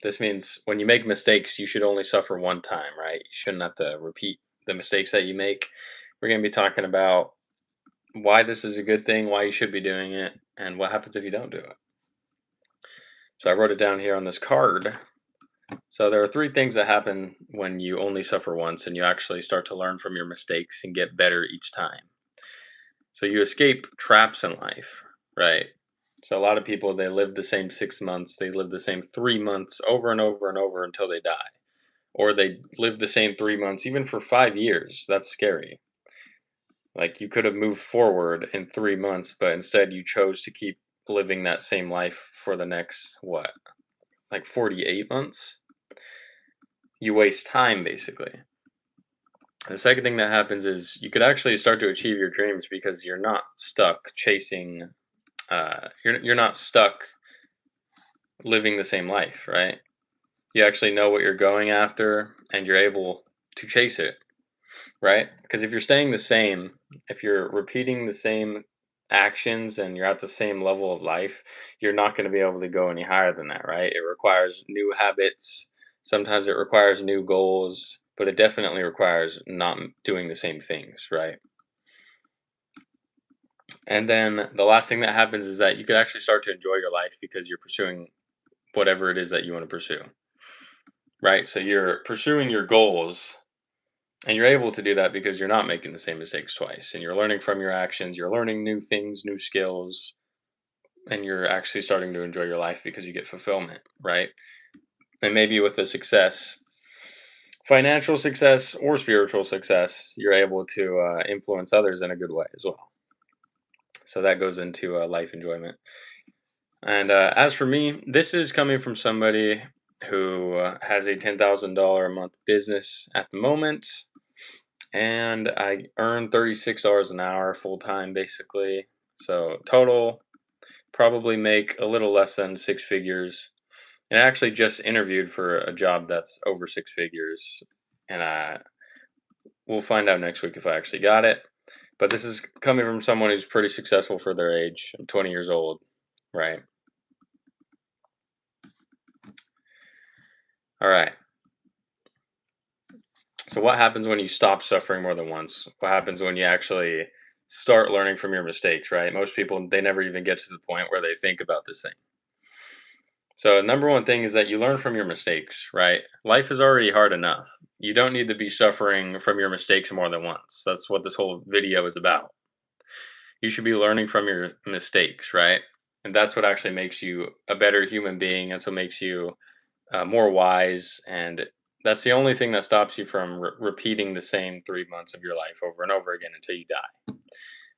This means when you make mistakes, you should only suffer one time, right? You shouldn't have to repeat the mistakes that you make. We're going to be talking about why this is a good thing, why you should be doing it, and what happens if you don't do it. So I wrote it down here on this card. So there are three things that happen when you only suffer once and you actually start to learn from your mistakes and get better each time. So you escape traps in life, right? So a lot of people, they live the same 6 months, they live the same 3 months over and over and over until they die. Or they live the same 3 months even for 5 years. That's scary. Like you could have moved forward in 3 months, but instead you chose to keep living that same life for the next, what, like 48 months? You waste time basically. The second thing that happens is you could actually start to achieve your dreams because you're not stuck chasing, you're not stuck living the same life, right? You actually know what you're going after and you're able to chase it, right? Because if you're staying the same, if you're repeating the same actions and you're at the same level of life, you're not going to be able to go any higher than that, right? It requires new habits. Sometimes it requires new goals, but it definitely requires not doing the same things, right? And then the last thing that happens is that you can actually start to enjoy your life because you're pursuing whatever it is that you want to pursue, right? So you're pursuing your goals. And you're able to do that because you're not making the same mistakes twice and you're learning from your actions, you're learning new things, new skills, and you're actually starting to enjoy your life because you get fulfillment, right? And maybe with the success, financial success or spiritual success, you're able to influence others in a good way as well. So that goes into life enjoyment. And as for me, this is coming from somebody who has a $10,000 a month business at the moment. And I earn $36 an hour full time basically. So total, probably make a little less than six figures. And I actually just interviewed for a job that's over six figures. And we'll find out next week if I actually got it. But this is coming from someone who's pretty successful for their age. I'm 20 years old, right? All right. So what happens when you stop suffering more than once? What happens when you actually start learning from your mistakes, right? Most people, they never even get to the point where they think about this thing. So number one thing is that you learn from your mistakes, right? Life is already hard enough. You don't need to be suffering from your mistakes more than once. That's what this whole video is about. You should be learning from your mistakes, right? And that's what actually makes you a better human being. That's what makes you more wise. And that's the only thing that stops you from repeating the same 3 months of your life over and over again until you die.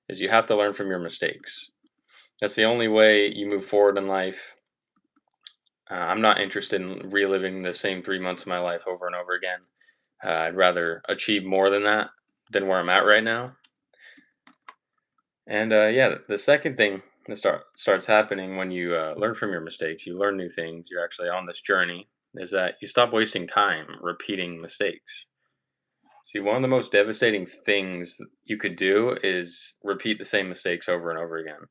Is you have to learn from your mistakes. That's the only way you move forward in life. I'm not interested in reliving the same 3 months of my life over and over again. I'd rather achieve more than that than where I'm at right now. And yeah, the second thing that starts happening when you learn from your mistakes, you learn new things, you're actually on this journey, is that you stop wasting time repeating mistakes. See, one of the most devastating things you could do is repeat the same mistakes over and over again.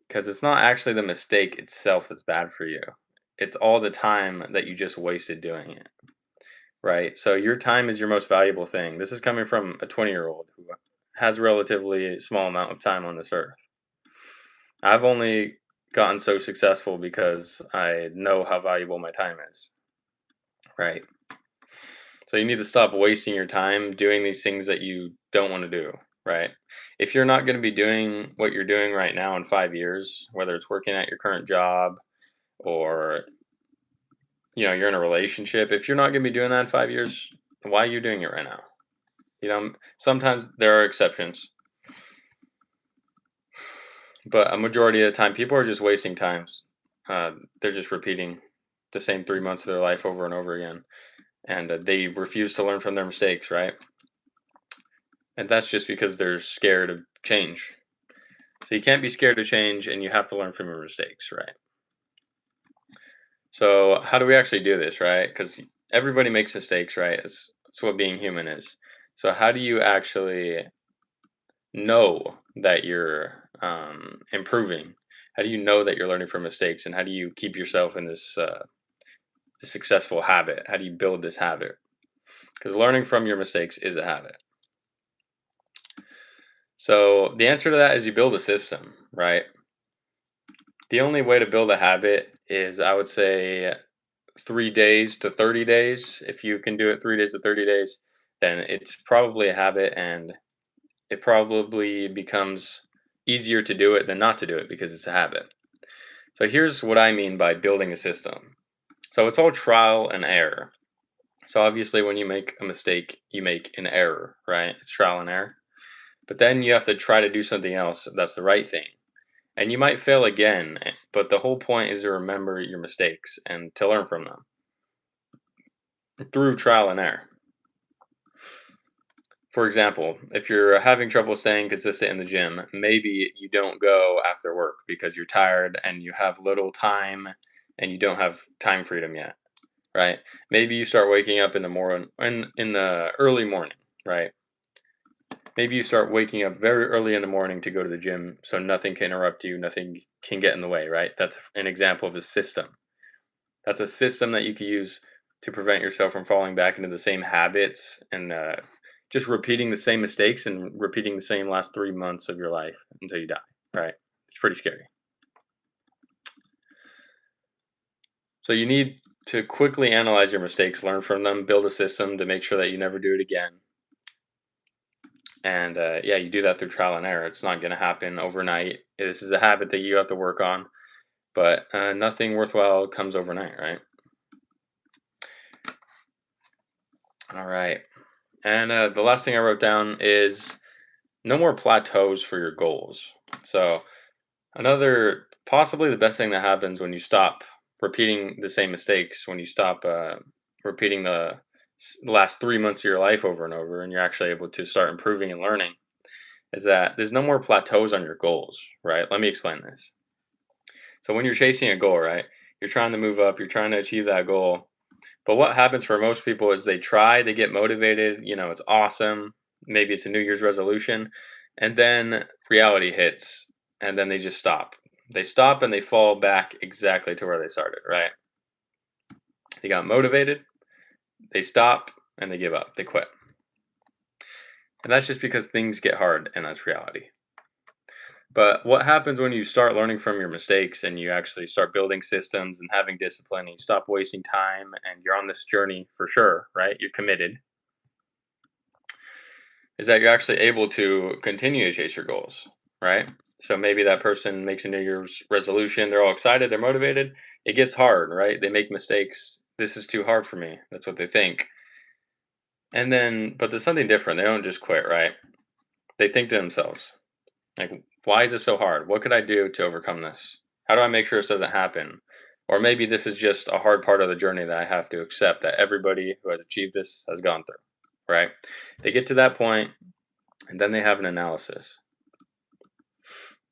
Because it's not actually the mistake itself that's bad for you. It's all the time that you just wasted doing it, right? So your time is your most valuable thing. This is coming from a 20-year-old who has a relatively small amount of time on this earth. I've only gotten so successful because I know how valuable my time is, right? So you need to stop wasting your time doing these things that you don't want to do, right? If you're not going to be doing what you're doing right now in 5 years, whether it's working at your current job or you're in a relationship, if you're not going to be doing that in 5 years, why are you doing it right now? Sometimes there are exceptions, but a majority of the time, people are just wasting times. They're just repeating the same 3 months of their life over and over again, and they refuse to learn from their mistakes, right? And that's just because they're scared of change. So you can't be scared of change, and you have to learn from your mistakes, right? So how do we actually do this, right? Because everybody makes mistakes, right? It's what being human is. So how do you actually know that you're improving? How do you know that you're learning from mistakes, and how do you keep yourself in this the successful habit? How do you build this habit? Because learning from your mistakes is a habit. So the answer to that is you build a system, right? The only way to build a habit is, I would say, 3 days to 30 days. If you can do it 3 days to 30 days, then it's probably a habit, and it probably becomes easier to do it than not to do it because it's a habit. So here's what I mean by building a system. So it's all trial and error. So obviously, when you make a mistake, you make an error, right? It's trial and error. But then you have to try to do something else that's the right thing. And you might fail again, but the whole point is to remember your mistakes and to learn from them through trial and error. For example, if you're having trouble staying consistent in the gym, maybe you don't go after work because you're tired and you have little time and you don't have time freedom yet, right? Maybe you start waking up in the morning, in the early morning, right? Maybe you start waking up very early in the morning to go to the gym so nothing can interrupt you, nothing can get in the way, right? That's an example of a system. That's a system that you can use to prevent yourself from falling back into the same habits and just repeating the same mistakes and repeating the same last 3 months of your life until you die, right? It's pretty scary. So you need to quickly analyze your mistakes, learn from them, build a system to make sure that you never do it again. And yeah, you do that through trial and error. It's not going to happen overnight. This is a habit that you have to work on, but nothing worthwhile comes overnight, right? All right. And the last thing I wrote down is no more plateaus for your goals. So, another possibly the best thing that happens when you stop repeating the same mistakes, when you stop repeating the last 3 months of your life over and over, and you're actually able to start improving and learning, is that there's no more plateaus on your goals, right? Let me explain this. So, when you're chasing a goal, right, you're trying to move up, you're trying to achieve that goal. But what happens for most people is they try, they get motivated, it's awesome. Maybe it's a New Year's resolution. And then reality hits, and then they just stop. They stop and they fall back exactly to where they started, right? They got motivated, they stop, and they give up. They quit. And that's just because things get hard, and that's reality. But what happens when you start learning from your mistakes and you actually start building systems and having discipline and you stop wasting time and you're on this journey for sure, right? You're committed, is that you're actually able to continue to chase your goals, right? So maybe that person makes a New Year's resolution. They're all excited. They're motivated. It gets hard, right? They make mistakes. This is too hard for me. That's what they think. And then, but there's something different. They don't just quit, right? They think to themselves, like, why is this so hard? What could I do to overcome this? How do I make sure this doesn't happen? Or maybe this is just a hard part of the journey that I have to accept that everybody who has achieved this has gone through, right? They get to that point, and then they have an analysis.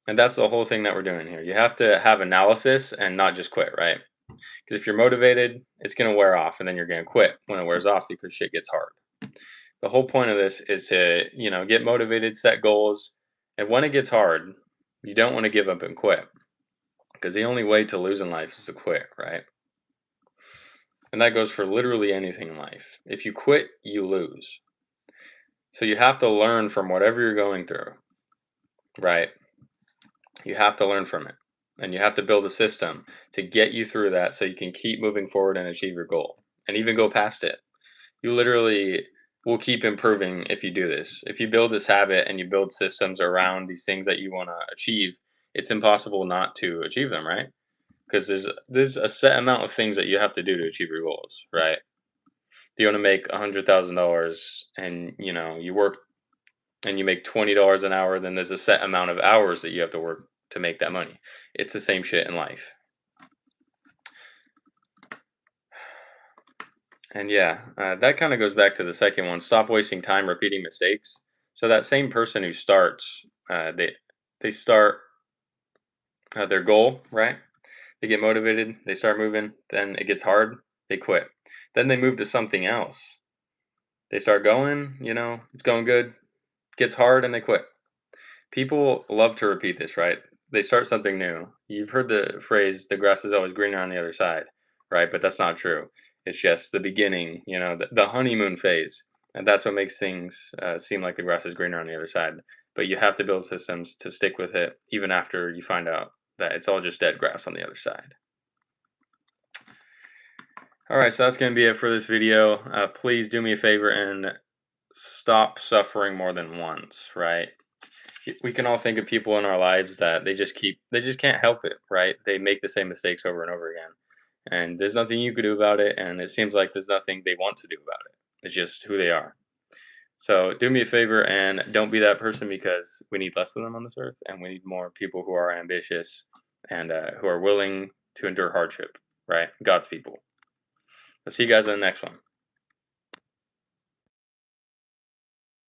And that's the whole thing that we're doing here. You have to have analysis and not just quit, right? Because if you're motivated, it's going to wear off and then you're going to quit when it wears off because shit gets hard. The whole point of this is to, get motivated, set goals. And when it gets hard, you don't want to give up and quit because the only way to lose in life is to quit, right? And that goes for literally anything in life. If you quit, you lose. So you have to learn from whatever you're going through, right? You have to learn from it. And you have to build a system to get you through that so you can keep moving forward and achieve your goal and even go past it. You literally will keep improving if you do this. If you build this habit and you build systems around these things that you want to achieve, it's impossible not to achieve them, right? Because there's a set amount of things that you have to do to achieve your goals, right? If you want to make $100,000 and you work and you make $20 an hour, then there's a set amount of hours that you have to work to make that money. It's the same shit in life. And yeah, that kind of goes back to the second one. Stop wasting time repeating mistakes. So that same person who starts, they start their goal, right? They get motivated, they start moving, then it gets hard, they quit. Then they move to something else. They start going, it's going good, gets hard, and they quit. People love to repeat this, right? They start something new. You've heard the phrase, the grass is always greener on the other side, right? But that's not true. It's just the beginning, the honeymoon phase, and that's what makes things seem like the grass is greener on the other side. But you have to build systems to stick with it, even after you find out that it's all just dead grass on the other side. All right, so that's going to be it for this video. Please do me a favor and stop suffering more than once, right? We can all think of people in our lives that they just can't help it, right? They make the same mistakes over and over again. And there's nothing you could do about it, and it seems like there's nothing they want to do about it. It's just who they are. So do me a favor and don't be that person, because we need less of them on this earth, and we need more people who are ambitious and who are willing to endure hardship, right? God's people. I'll see you guys in the next one.